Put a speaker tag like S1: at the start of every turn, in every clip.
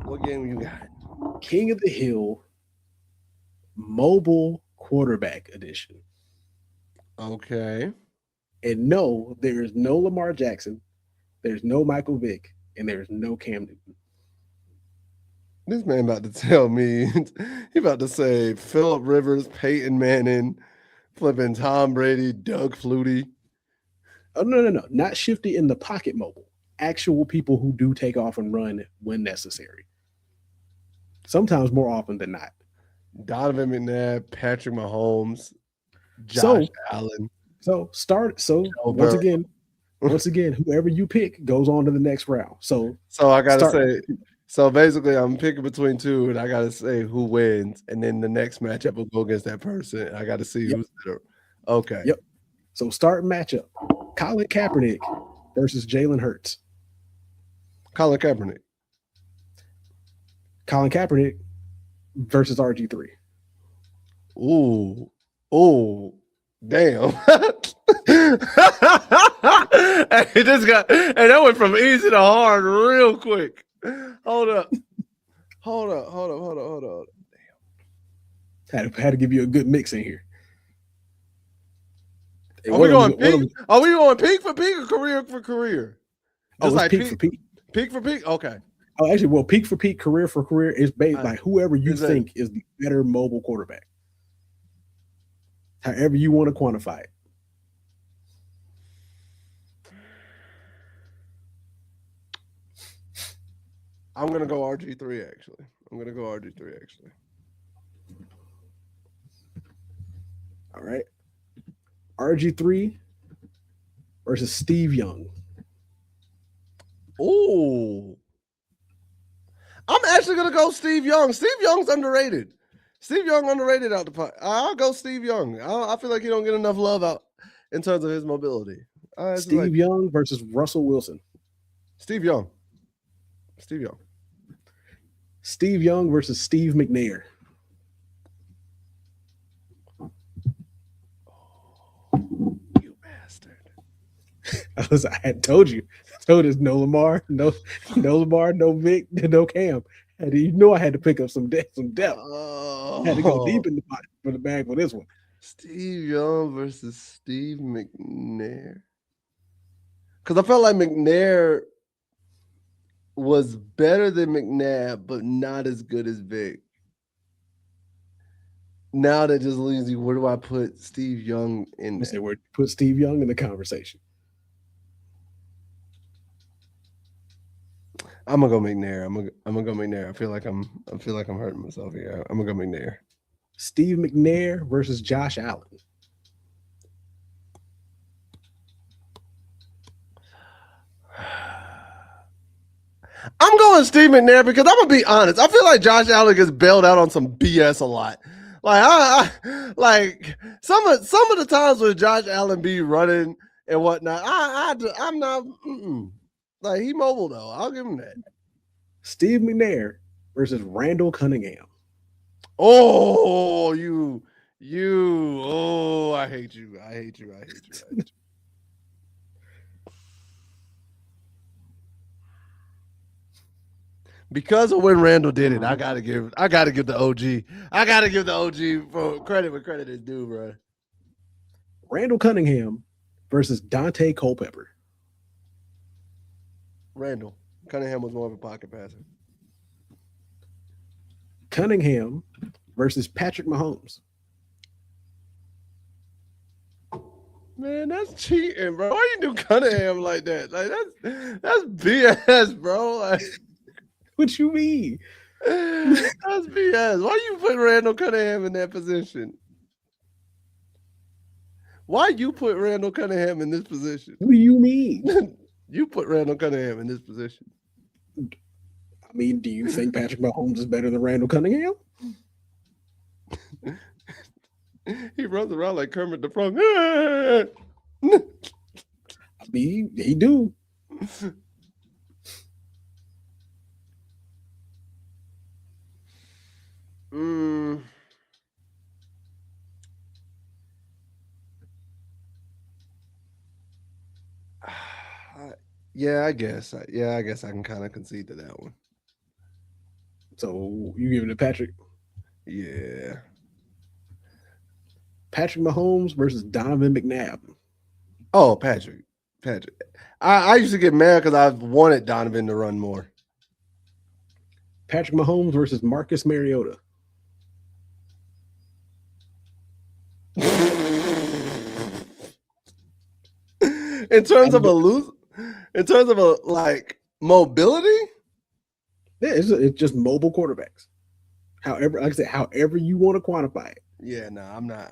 S1: What game you got?
S2: King of the Hill Mobile Quarterback Edition.
S1: Okay.
S2: And no, there is no Lamar Jackson, there's no Michael Vick, and there's no Cam Newton.
S1: This man about to tell me he about to say Philip Rivers, Peyton Manning, flipping Tom Brady, Doug Flutie.
S2: Oh no, not shifty in the pocket mobile. Actual people who do take off and run when necessary. Sometimes more often than not.
S1: Donovan McNabb, Patrick Mahomes, Josh
S2: So
S1: Allen,
S2: start. So
S1: Joe Burrow.
S2: once again, whoever you pick goes on to the next round. So
S1: So I gotta
S2: start.
S1: say, so basically I'm picking between two and I gotta say who wins, and then the next matchup
S2: Yep,
S1: will go against that person. I gotta see
S2: yep,
S1: who's better. Okay.
S2: yep. So start matchup: Colin Kaepernick versus Jalen Hurts.
S1: Colin Kaepernick.
S2: Colin Kaepernick versus RG3.
S1: Ooh. Ooh. Damn. Hey, this guy, hey, that went from easy to hard real quick. Hold up. Hold up.
S2: Had to give you a good mix in here. And
S1: Are we going
S2: one of
S1: peak?
S2: them.
S1: Are we going peak for peak or career for career?
S2: Oh,
S1: Just
S2: it's
S1: like
S2: peak for peak.
S1: peak for peak? Okay.
S2: Oh, actually, well, peak for peak, career for career is based
S1: Uh,
S2: by whoever you
S1: is that
S2: think is the better mobile quarterback. However you want to quantify it.
S1: I'm gonna go RG3 actually. I'm gonna go RG3 actually.
S2: All right. RG3 versus Steve Young.
S1: Ooh. I'm actually gonna go Steve Young. Steve Young's underrated. Steve Young underrated out the pot. I'll go Steve Young. I feel like he don't get enough love out in terms of his mobility. I actually like
S2: Steve Young versus Russell Wilson.
S1: Steve Young. Steve Young.
S2: Steve Young versus Steve McNair.
S1: You bastard.
S2: I had told you. I told us no Lamar, no Lamar, no Vic, no Cam. And you know I had to pick up some depth. Had to go
S1: Oh,
S2: deep in the pot for the bag for this one.
S1: Steve Young versus Steve McNair. Because I felt like McNair was better than McNabb, but not as good as Vic. Now that just leaves you, where do I put Steve Young in
S2: I'm gonna say
S1: there?
S2: we put Steve Young in the conversation.
S1: I'm gonna go McNair. I'm gonna go McNair. I feel like I'm hurting myself here. I'm gonna go McNair.
S2: Steve McNair versus Josh Allen.
S1: I'm going Steve McNair because I'm gonna be honest. I feel like Josh Allen gets bailed out on some BS a lot. Like like some of the times when Josh Allen be running and whatnot, I'm not like he mobile though. I'll give him that.
S2: Steve McNair versus Randall Cunningham.
S1: Oh, oh, I hate you. I hate you. I hate you. I hate you. Because of when Randall did it, I gotta give the OG. I gotta give the OG for credit where credit is due, bro.
S2: Randall Cunningham versus Dante Culpepper.
S1: Randall. Cunningham was more of a pocket passer.
S2: Cunningham versus Patrick Mahomes.
S1: Man, that's cheating, bro. Why you do Cunningham like that? Like that's BS, bro. Like
S2: What you mean?
S1: that's BS. Why you put Randall Cunningham in that position? Why you put Randall Cunningham in this position?
S2: What do you mean?
S1: You put Randall Cunningham in this position.
S2: I mean, do you think Patrick Mahomes is better than Randall Cunningham?
S1: He runs around like Kermit the Frog.
S2: I mean, he do.
S1: mm. Yeah, I guess. I guess I can kind of concede to that one.
S2: So you giving it Patrick?
S1: Yeah.
S2: Patrick Mahomes versus Donovan McNabb.
S1: Oh, Patrick. I used to get mad because I wanted Donovan to run more.
S2: Patrick Mahomes versus Marcus Mariota.
S1: in terms of like mobility.
S2: Yeah, it's just mobile quarterbacks. However, like I said, however you want to quantify it.
S1: Yeah, no, I'm not.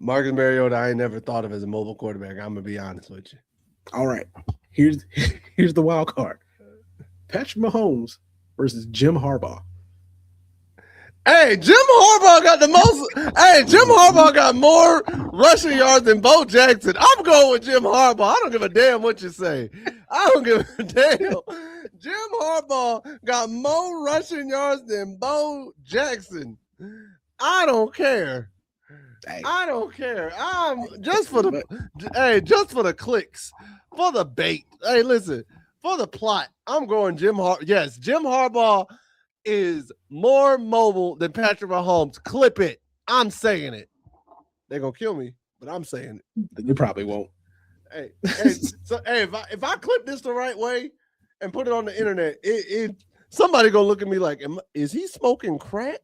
S1: Marcus Mariota, I ain't never thought of as a mobile quarterback. I'm gonna be honest with you.
S2: All right, here's the wild card: Patrick Mahomes versus Jim Harbaugh.
S1: Hey, Jim Harbaugh got the most. Hey, Jim Harbaugh got more rushing yards than Bo Jackson. I'm going with Jim Harbaugh. I don't give a damn what you say. I don't give a damn. Jim Harbaugh got more rushing yards than Bo Jackson. I don't care.
S2: Hey.
S1: I don't care. I'm just for the clicks, for the bait. Hey, listen, for the plot. I'm going Jim Harbaugh. Yes, Jim Harbaugh is more mobile than Patrick Mahomes. Clip it. I'm saying it. They're gonna kill me, but I'm saying it.
S2: They probably won't.
S1: Hey, if I clip this the right way and put it on the internet, somebody gonna look at me like, is he smoking crack?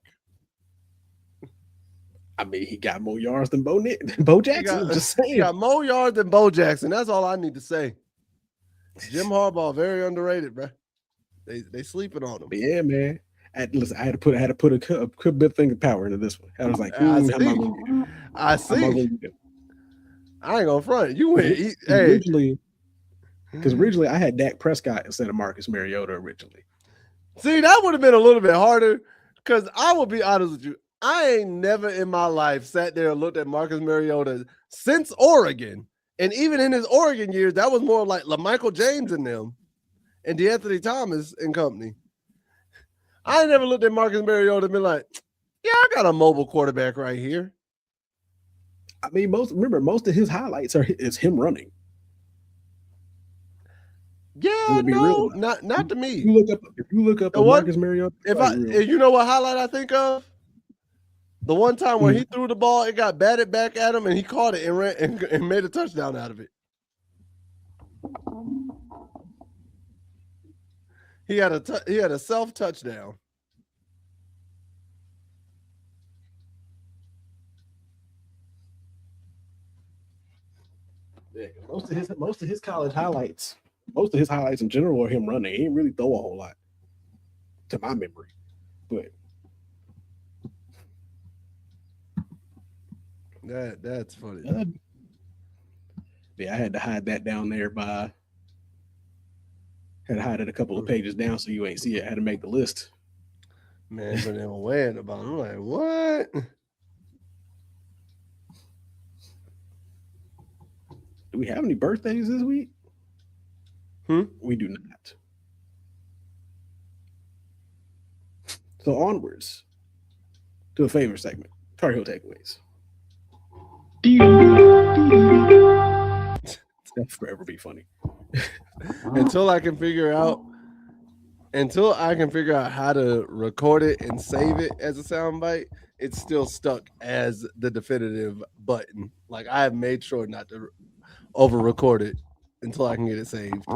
S2: I mean, he got more yards than Bo Jackson. Just saying.
S1: He got more yards than Bo Jackson. That's all I need to say. Jim Harbaugh, very underrated, bro. They sleeping on him.
S2: But yeah, man. Listen, I had to put a bit thing of power into this one. I was like,
S1: I see. I ain't gonna front. You went
S2: originally, because originally I had Dak Prescott instead of Marcus Mariota originally.
S1: See, that would have been a little bit harder. Because I will be honest with you, I ain't never in my life sat there and looked at Marcus Mariota since Oregon. And even in his Oregon years, that was more like LaMichael James and them and DeAnthony Thomas and company. I ain't never looked at Marcus Mariota and been like, yeah, I got a mobile quarterback right here.
S2: I mean, most of his highlights is him running.
S1: Yeah, no, not to me.
S2: If you look up Marcus Mariota,
S1: you know what highlight I think of? The one time where he threw the ball, it got batted back at him, and he caught it and ran and made a touchdown out of it. He had a self touchdown.
S2: Yeah, most of his college highlights, most of his highlights in general are him running. He didn't really throw a whole lot, to my memory. But
S1: that's funny.
S2: Yeah, I had to hide that down there had to hide it a couple of pages down so you ain't see it. I had to make the list.
S1: Man, but they were weighing about. I'm like, what?
S2: Do we have any birthdays this week? We do not. So onwards to a favorite segment, Tar Heel takeaways. That'll forever be funny.
S1: Until I can figure out how to record it and save it as a soundbite, it's still stuck as the definitive button. Like I have made sure not to over record it until I can get it saved.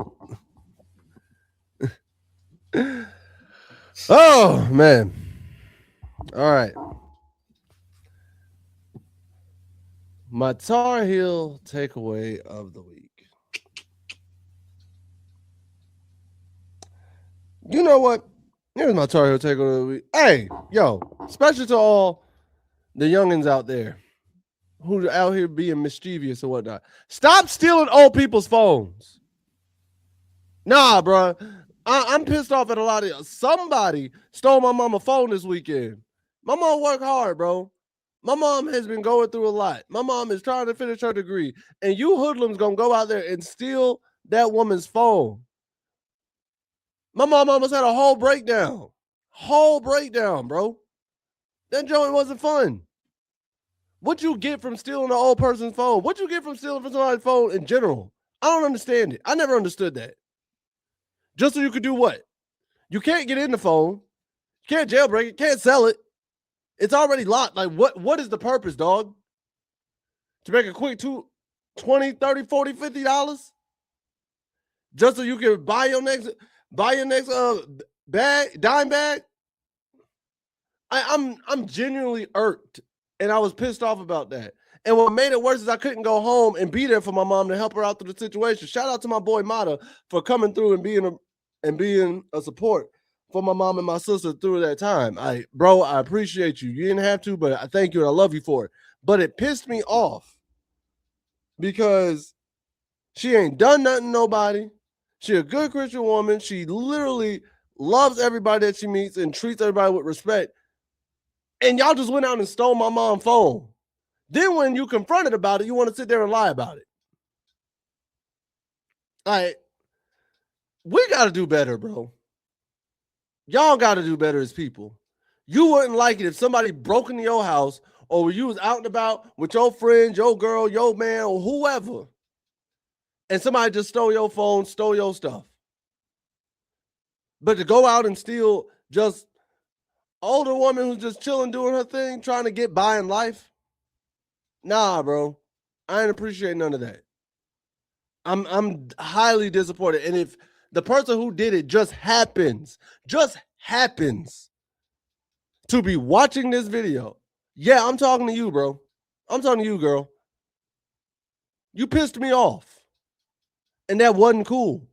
S1: Oh man. All right. My Tar Heel takeaway of the week. You know what? Here's my Tar Heel takeaway of the week. Hey, yo, special to all the youngins out there who are out here being mischievous or whatnot. Stop stealing old people's phones. Nah, bro. I'm pissed off at a lot of y'all. Somebody stole my mama's phone this weekend. My mom worked hard, bro. My mom has been going through a lot. My mom is trying to finish her degree. And you hoodlums gonna go out there and steal that woman's phone. My mom almost had a whole breakdown. Bro. That joint wasn't fun. What you get from stealing an old person's phone? What you get from stealing from somebody's phone in general? I don't understand it. I never understood that. Just so you could do what? You can't get in the phone. Can't jailbreak it. Can't sell it. It's already locked. Like, what is the purpose, dog? To make a quick $20, $30, $40, $50? Just so you can buy your next bag, dime bag? I'm genuinely irked, and I was pissed off about that. And what made it worse is I couldn't go home and be there for my mom to help her out through the situation. Shout out to my boy Mata for coming through and being a support for my mom and my sister through that time. I appreciate you. You didn't have to, but I thank you and I love you for it. But it pissed me off because she ain't done nothing to nobody. She a good Christian woman. She literally loves everybody that she meets and treats everybody with respect. And y'all just went out and stole my mom's phone. Then when you confronted about it, you want to sit there and lie about it. Like, we got to do better, bro. Y'all got to do better as people. You wouldn't like it if somebody broke into your house or you was out and about with your friends, your girl, your man, or whoever, and somebody just stole your phone, stole your stuff. But to go out and steal just older woman who's just chilling, doing her thing, trying to get by in life, nah, bro. I ain't appreciate none of that. I'm highly disappointed. And if the person who did it just happens to be watching this video, yeah, I'm talking to you, bro. I'm talking to you, girl. You pissed me off. And that wasn't cool.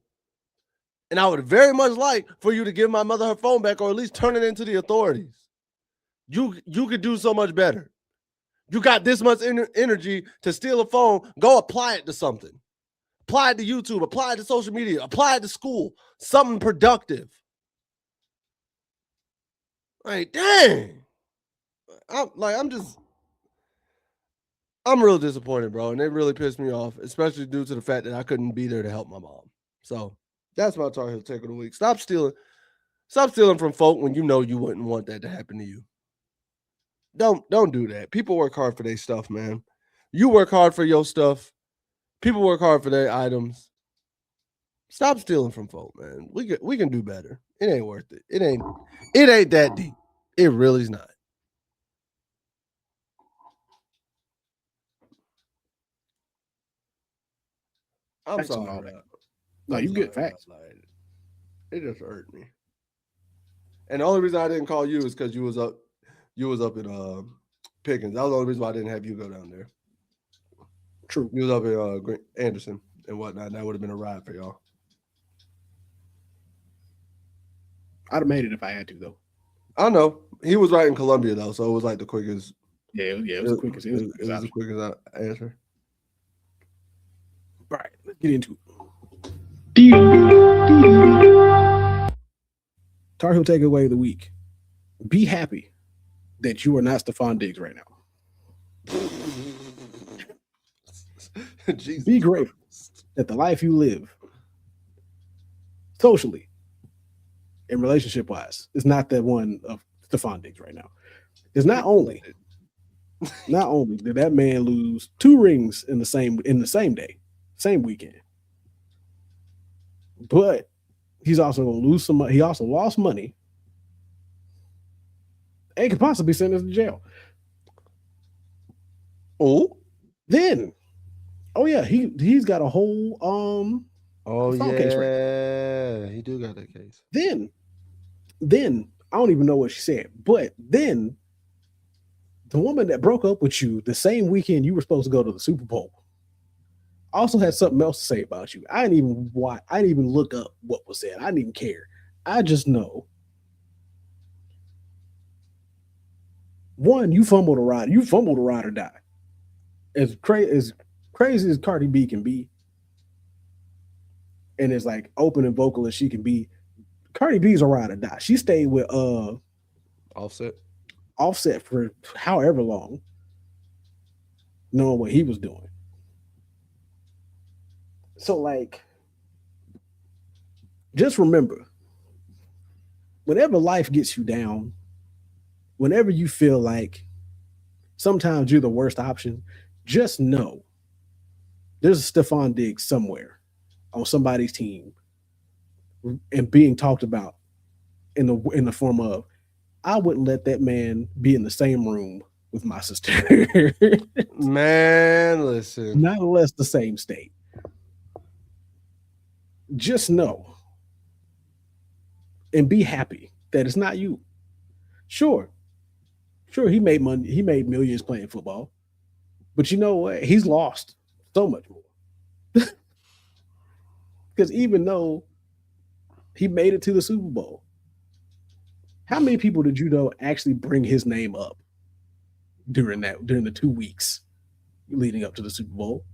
S1: And I would very much like for you to give my mother her phone back or at least turn it into the authorities. You could do so much better. You got this much energy to steal a phone, go apply it to something. Apply it to YouTube, apply it to social media, apply it to school, something productive. Like, dang. I'm real disappointed, bro. And it really pissed me off, especially due to the fact that I couldn't be there to help my mom. So that's my Tar Heel take of the week. Stop stealing from folk when you know you wouldn't want that to happen to you. Don't do that. People work hard for their stuff, man. You work hard for your stuff. People work hard for their items. Stop stealing from folk, man. We can do better. It ain't worth it. It ain't that deep. It really is not. I'm sorry.
S2: No, you get facts.
S1: It just hurt me. And the only reason I didn't call you is because you was up in Pickens. That was the only reason why I didn't have you go down there.
S2: True.
S1: You was up in Anderson and whatnot. That would have been a ride for y'all.
S2: I'd have made it if I had to, though.
S1: I know. He was right in Columbia, though, so it was like the quickest.
S2: Yeah, it was the quickest. It was
S1: the quickest answer.
S2: All right, let's get into it. Tar Heel takeaway of the week. Be happy that you are not Stephon Diggs right now. Be grateful that the life you live socially and relationship wise is not that one of Stephon Diggs right now. Because not only did that man lose 2 rings in the same day, same weekend, but he's also going to lose some money. He also lost money and could possibly be sentenced to jail.
S1: Oh,
S2: then, he's got a whole
S1: case right now. He do got that case.
S2: Then I don't even know what she said, but then the woman that broke up with you the same weekend you were supposed to go to the Super Bowl also had something else to say about you. I didn't even look up what was said. I didn't even care. I just know. One, you fumbled a ride. You fumbled a ride or die. As crazy as Cardi B can be, and as like open and vocal as she can be, Cardi B's a ride or die. She stayed with Offset for however long, knowing what he was doing. So, like, just remember, whenever life gets you down, whenever you feel like sometimes you're the worst option, just know there's a Stephon Diggs somewhere on somebody's team and being talked about in the form of I wouldn't let that man be in the same room with my sister.
S1: Man, listen.
S2: Not unless the same state. Just know and be happy that it's not you. Sure, he made money, he made millions playing football, but you know what? He's lost so much more. Because even though he made it to the Super Bowl, how many people did you know actually bring his name up during the 2 weeks leading up to the Super Bowl?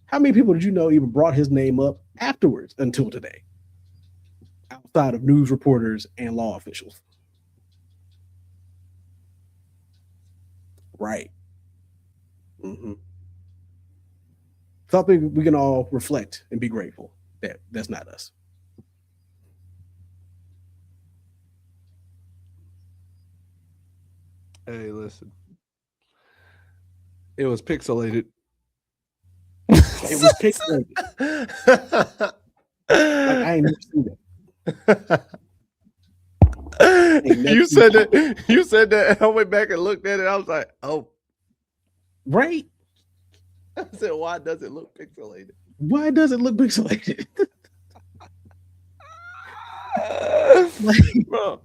S2: How many people did you know even brought his name up afterwards until today, outside of news reporters and law officials? Right. Mm-hmm. So I think we can all reflect and be grateful that that's not us.
S1: Hey, listen. It was pixelated.
S2: It was pixelated. Like I ain't never seen that.
S1: You said that. You said that. I went back and looked at it. I was like, oh,
S2: right.
S1: I said, why does it look pixelated?
S2: Why does it look pixelated?
S1: Bro,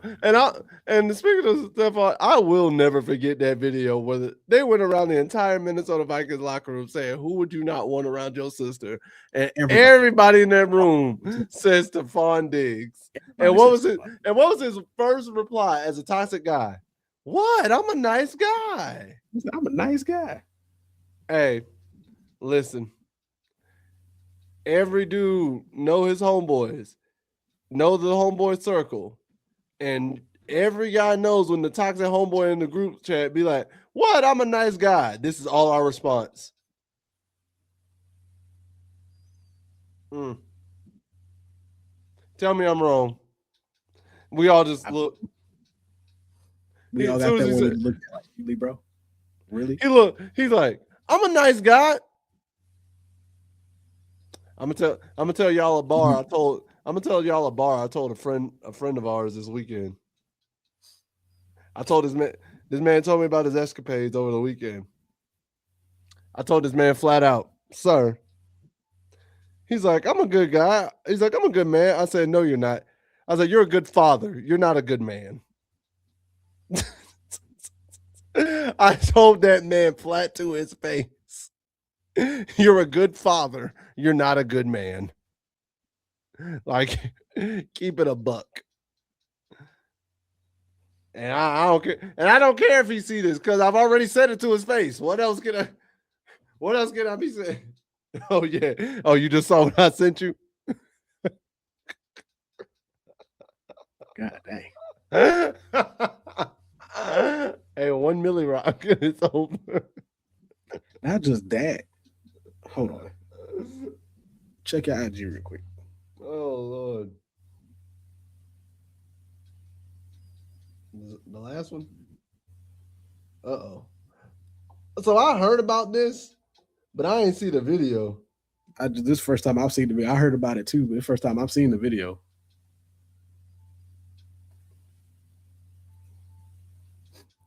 S1: and speaking of stuff, I will never forget that video where they went around the entire Minnesota Vikings locker room saying, "Who would you not want around your sister?" And everybody in that room says Stephon Diggs. And what was it? And what was his first reply as a toxic guy? What? I'm a nice guy.
S2: I'm a nice guy.
S1: Hey, listen. Every dude know his homeboys. Know the homeboy circle, and every guy knows when the toxic homeboy in the group chat be like, "What? I'm a nice guy." This is all our response. Tell me I'm wrong. We all just look.
S2: We all got that one that looked like you, bro. Really?
S1: He's like, "I'm a nice guy." I'm gonna tell y'all a bar. I'm gonna tell y'all a bar I told a friend of ours this weekend. I told this man told me about his escapades over the weekend. I told this man flat out, "Sir." He's like, "I'm a good guy." He's like, "I'm a good man." I said, "No, you're not." I was like, "You're a good father. You're not a good man." I told that man flat to his face, "You're a good father. You're not a good man." Like, keep it a buck. And I don't care. And I don't care if he see this because I've already said it to his face. What else can I be saying? Oh yeah. Oh, you just saw what I sent you?
S2: God dang.
S1: Hey, 1 milli rock. It's over.
S2: Not just that. Hold on. Check your IG real quick.
S1: Oh Lord. The last one? Uh-oh. So I heard about this, but I ain't see the video.
S2: This first time I've seen the video. I heard about it too, but the first time I've seen the video.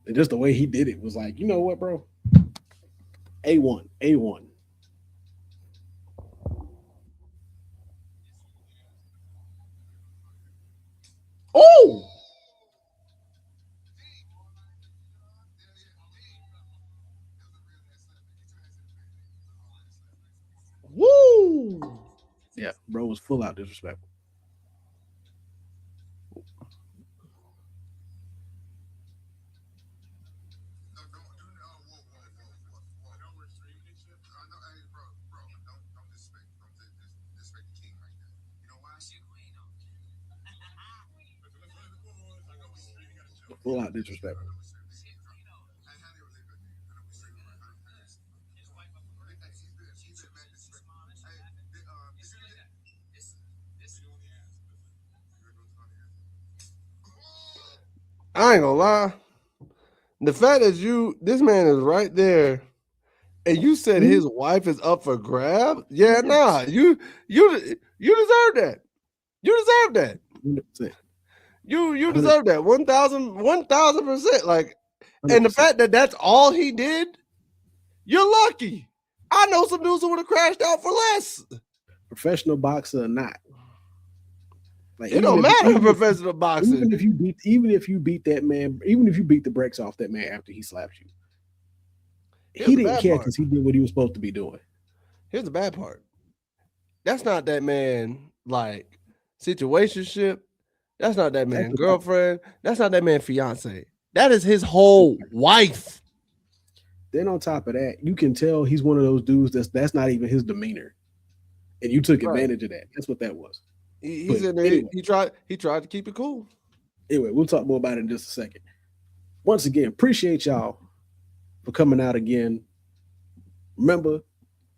S2: And just the way he did it was like, you know what, bro? A1.
S1: Oh! Woo!
S2: Yeah, bro was full out disrespectful. Full out disrespectful.
S1: I ain't gonna lie. The fact that this man is right there, and you said his wife is up for grab. Yeah, nah, you deserve that. You deserve that.
S2: 100%.
S1: You deserve that 1,000%. Like, and the
S2: 100%.
S1: fact that that's all he did, you're lucky. I know some dudes who would have crashed out for less.
S2: Professional boxer or not, like
S1: It don't matter in professional boxing.
S2: Even if you beat that man, even if you beat the brakes off that man after he slapped you, he didn't care because he did what he was supposed to be doing.
S1: Here's the bad part. That's not that man like situationship. That's not that man girlfriend. That's not that man fiance. That is his whole wife.
S2: Then on top of that, you can tell he's one of those dudes that's not even his demeanor, and you took advantage of that. That's what that was.
S1: He's in there. Anyway, he tried to keep it cool.
S2: Anyway, we'll talk more about it in just a second. Once again, appreciate y'all for coming out again. Remember,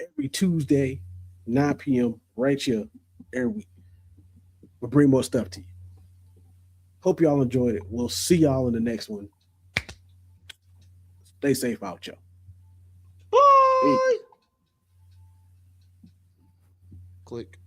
S2: every Tuesday, 9 p.m. right here every week. We'll bring more stuff to you. Hope y'all enjoyed it. We'll see y'all in the next one. Stay safe out, y'all.
S1: Bye. Click.